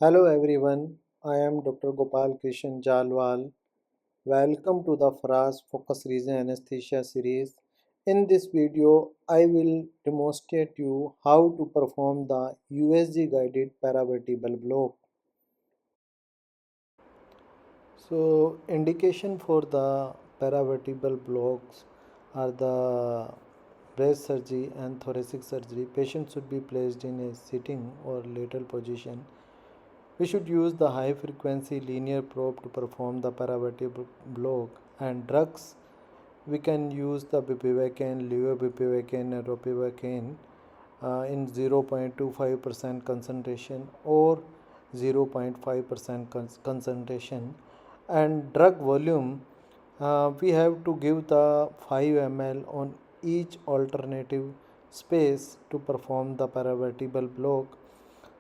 Hello everyone, I am Dr. Gopal Krishan Jalwal. Welcome to the FRAS Focus Region Anesthesia series. In this video, I will demonstrate you how to perform the USG guided paravertebral block. So, indication for the paravertebral blocks are the breast surgery and thoracic surgery. Patient should be placed in a sitting or lateral position. We should use the high frequency linear probe to perform the paravertebral block, and drugs we can use the bupivacaine, levobupivacaine and ropivacaine in 0.25% concentration or 0.5% concentration, and drug volume we have to give the 5 ml on each alternative space to perform the paravertebral block.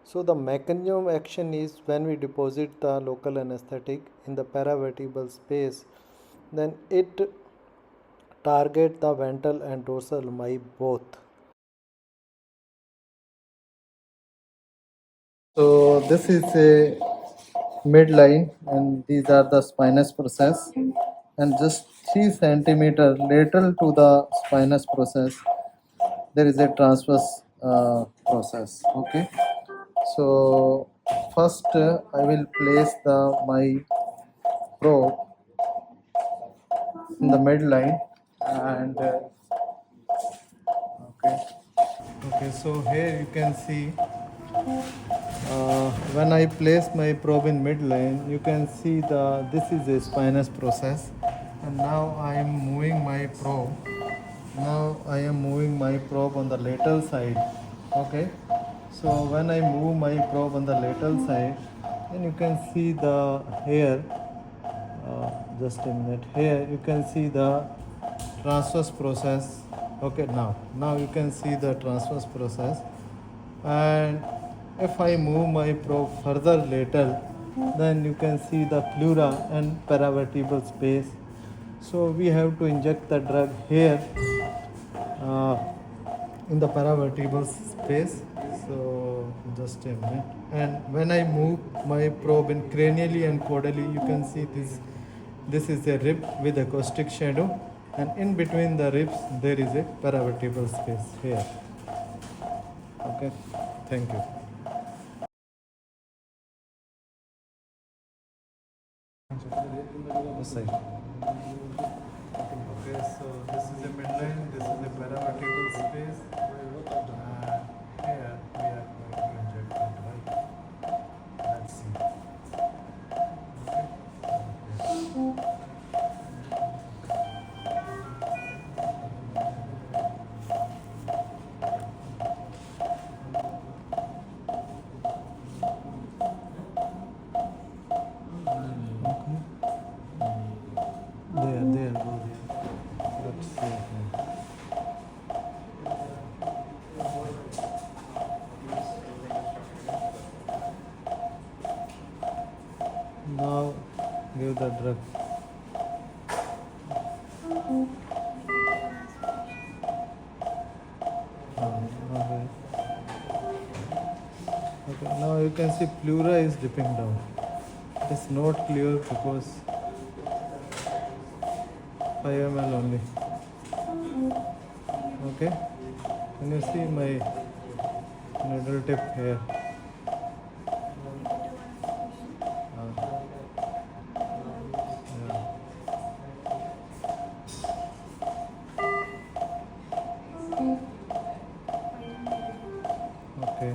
So the mechanism of action is when we deposit the local anesthetic in the paravertebral space, then it target the ventral and dorsal my both. So this is a midline and these are the spinous process, and just 3 centimeter lateral to the spinous process there is a transverse process. Okay, so first I will place the my probe in the midline and okay. Okay, so here you can see when I place my probe in midline, you can see the this is a spinous process, and now I am moving my probe. Now I am moving my probe on the lateral side. Okay, so when I move my probe on the lateral side, then you can see the here. Just a minute. Here you can see the transverse process. Okay, now you can see the transverse process, and if I move my probe further lateral, then you can see the pleura and paravertebral space. So we have to inject the drug here uh, in the paravertebral space. So just a minute. And when I move my probe in cranially and caudally, you can see this is a rib with acoustic shadow, and in between the ribs there is a paravertebral space here. Okay, thank you. This side. Okay, so this is a midline, this is a paravertebral space. Here we are going to inject the drug. Let's see. There, go there. Let's see. Now give the drug. Okay. Okay. Now you can see pleura is dipping down. It's not clear because 5 ml only. Okay. Can you see my needle tip here? Yeah. Okay.